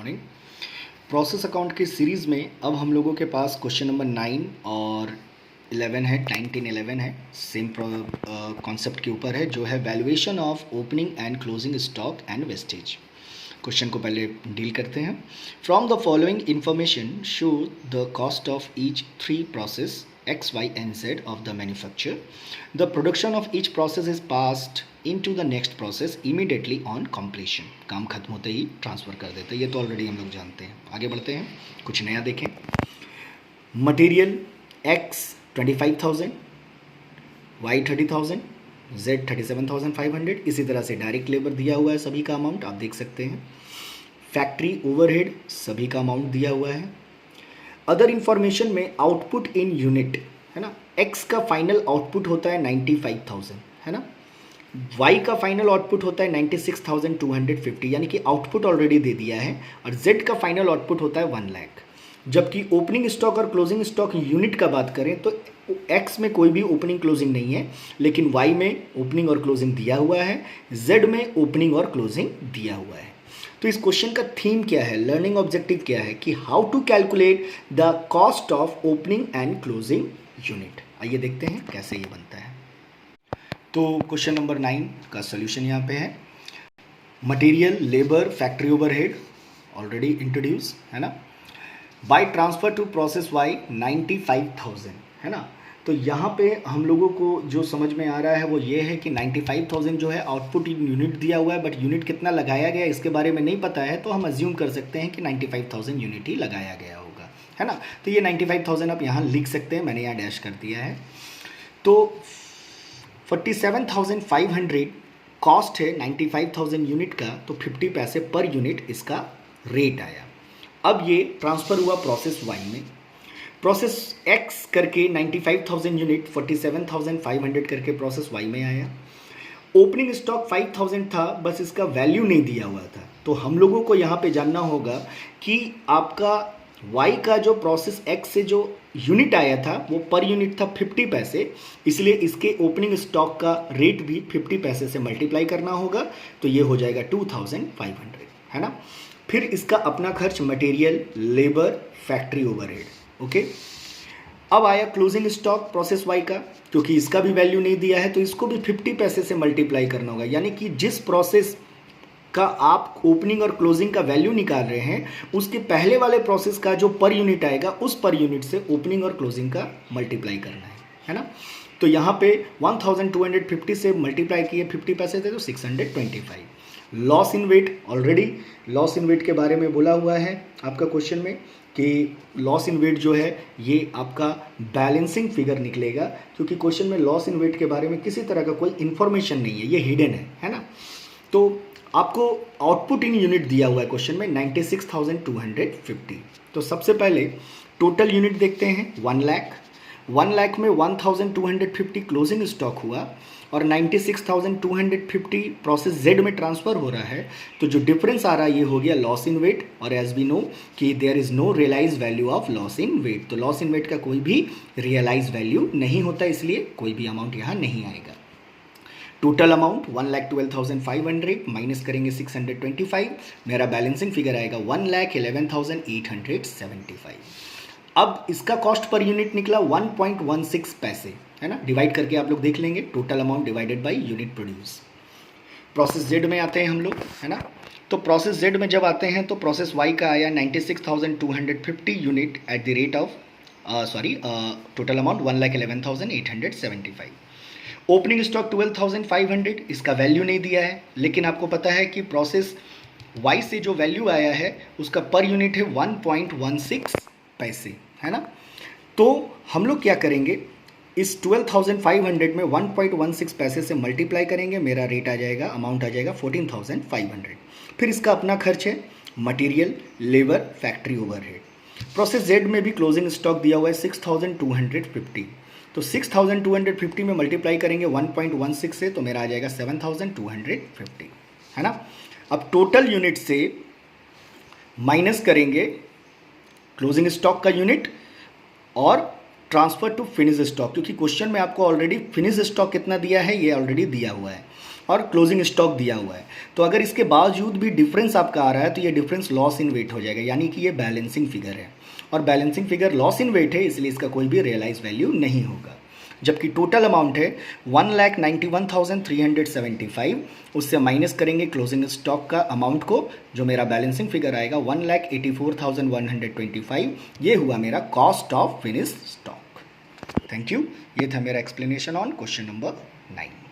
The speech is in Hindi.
मॉर्निंग। प्रोसेस अकाउंट की सीरीज़ में अब हम लोगों के पास क्वेश्चन नंबर 9 और 11 है, 9, 10, 11 है। सेम कॉन्सेप्ट के ऊपर है, जो है valuation of opening and closing stock and wastage. Question को पहले डील करते हैं। From the following information show the cost of each 3 process X, Y and Z of the manufacturer. The production of each process is passed into the next process immediately on completion. काम खत्म होते ही ट्रांसफ़र कर देते हैं, ये तो ऑलरेडी हम लोग जानते हैं। आगे बढ़ते हैं, कुछ नया देखें। Material X 25,000, Y 30,000, Z 37,500। इसी तरह से डायरेक्ट लेबर दिया हुआ है, सभी का अमाउंट आप देख सकते हैं। फैक्ट्री ओवरहेड सभी का अमाउंट दिया हुआ है। अदर इंफॉर्मेशन में आउटपुट इन यूनिट है ना, एक्स का फाइनल आउटपुट होता है 95,000 है ना, वाई का फाइनल आउटपुट होता है 96,250, यानी कि आउटपुट ऑलरेडी दे दिया है। और जेड का फाइनल आउटपुट होता है 1 लाख। जबकि ओपनिंग स्टॉक और क्लोजिंग स्टॉक यूनिट का बात करें तो एक्स में कोई भी ओपनिंग क्लोजिंग नहीं है, लेकिन वाई में ओपनिंग और क्लोजिंग दिया हुआ है, जेड में ओपनिंग और क्लोजिंग दिया हुआ है। तो इस क्वेश्चन का थीम क्या है, लर्निंग ऑब्जेक्टिव क्या है कि how to calculate the cost of opening and closing unit. आइए देखते हैं कैसे ये बनता है। तो क्वेश्चन नंबर 9 का सोल्यूशन यहाँ पे है। Material, labour, factory overhead already introduce है ना। By transfer to process Y 95,000 है ना। तो यहाँ पे हम लोगों को जो समझ में आ रहा है वो ये है कि 95,000 जो है आउटपुट यूनिट दिया हुआ है, बट यूनिट कितना लगाया गया इसके बारे में नहीं पता है, तो हम अज्यूम कर सकते हैं कि 95,000 यूनिट ही लगाया गया होगा है ना। तो ये 95,000 आप यहाँ लिख सकते हैं, मैंने यहाँ डैश कर दिया है। तो 47,500 कॉस्ट है 95,000 यूनिट का, तो 50 पैसे पर यूनिट इसका रेट आया। अब ये ट्रांसफ़र हुआ प्रोसेस वाई में। प्रोसेस एक्स करके 95,000 यूनिट 47,500 करके प्रोसेस वाई में आया। ओपनिंग स्टॉक 5,000 था, बस इसका वैल्यू नहीं दिया हुआ था। तो हम लोगों को यहाँ पे जानना होगा कि आपका वाई का जो प्रोसेस एक्स से जो यूनिट आया था वो पर यूनिट था 50 पैसे, इसलिए इसके ओपनिंग स्टॉक का रेट भी 50 पैसे से मल्टीप्लाई करना होगा, तो ये हो जाएगा 2,500 है ना। फिर इसका अपना खर्च material, labour, factory overhead, okay. अब आया क्लोजिंग स्टॉक प्रोसेस वाई का, क्योंकि इसका भी वैल्यू नहीं दिया है तो इसको भी 50 पैसे से मल्टीप्लाई करना होगा, यानी कि जिस प्रोसेस का आप ओपनिंग और क्लोजिंग का वैल्यू निकाल रहे हैं उसके पहले वाले प्रोसेस का जो पर यूनिट आएगा उस पर यूनिट से ओपनिंग और क्लोजिंग का मल्टीप्लाई करना है ना। तो यहाँ पे 1250 से मल्टीप्लाई किए 50 पैसे थे तो 625। Loss in weight, already loss in weight के बारे में बोला हुआ है आपका क्वेश्चन में कि लॉस इन वेट जो है ये आपका बैलेंसिंग फिगर निकलेगा, क्योंकि क्वेश्चन में लॉस इन वेट के बारे में किसी तरह का कोई इन्फॉर्मेशन नहीं है, ये हिडन है ना। तो आपको आउटपुट इन यूनिट दिया हुआ है क्वेश्चन में 96,250। तो सबसे पहले टोटल यूनिट देखते हैं 1 लाख। 1 लाख में 1,250 क्लोजिंग स्टॉक हुआ और 96,250 प्रोसेस जेड में ट्रांसफ़र हो रहा है, तो जो डिफरेंस आ रहा है ये हो गया लॉस इन वेट। और एज वी नो कि there is no realise value of loss in weight, तो लॉस इन वेट का कोई भी रियलाइज वैल्यू नहीं होता, इसलिए कोई भी अमाउंट यहाँ नहीं आएगा। टोटल अमाउंट 1,12,500 माइनस करेंगे 625, मेरा बैलेंसिंग फिगर आएगा 1,11,875। अब इसका कॉस्ट पर यूनिट निकला 1.16 पैसे है ना। डिवाइड करके आप लोग देख लेंगे, total amount divided by unit produce. Process Z में आते हैं हम लोग है ना। तो प्रोसेस जेड में जब आते हैं तो प्रोसेस वाई का आया 96,250 unit at the rate of total amount 1,11,875। Opening stock 12,500, इसका वैल्यू नहीं दिया है, लेकिन आपको पता है कि प्रोसेस वाई से जो वैल्यू आया है उसका पर यूनिट है 1.16 पैसे है ना। तो हम लोग क्या करेंगे, इस 12,500 में 1.16 पैसे से मल्टीप्लाई करेंगे, मेरा रेट आ जाएगा, अमाउंट आ जाएगा 14,500। फिर इसका अपना खर्च है material, labour, factory overhead. Process Z में भी क्लोजिंग स्टॉक दिया हुआ है 6,250, तो 6,250 में मल्टीप्लाई करेंगे 1.16 से, तो मेरा आ जाएगा 7,250 है ना। अब टोटल यूनिट से माइनस करेंगे क्लोजिंग स्टॉक का यूनिट और ट्रांसफर टू फिनिश स्टॉक, क्योंकि क्वेश्चन में आपको ऑलरेडी फिनिश स्टॉक कितना दिया है ये ऑलरेडी दिया हुआ है। और क्लोजिंग स्टॉक दिया हुआ है। तो अगर इसके बावजूद भी डिफरेंस आपका आ रहा है तो ये डिफरेंस लॉस इन वेट हो जाएगा, यानी कि ये बैलेंसिंग फिगर है और balancing figure loss in weight है, इसलिए इसका कोई भी रियलाइज वैल्यू नहीं होगा। जबकि टोटल अमाउंट है 1,91,375, उससे माइनस करेंगे क्लोजिंग स्टॉक का अमाउंट को, जो मेरा बैलेंसिंग फिगर आएगा 1,84,125, ये हुआ मेरा cost of finish stock. Thank you. ये था मेरा एक्सप्लेनेशन ऑन क्वेश्चन नंबर 9।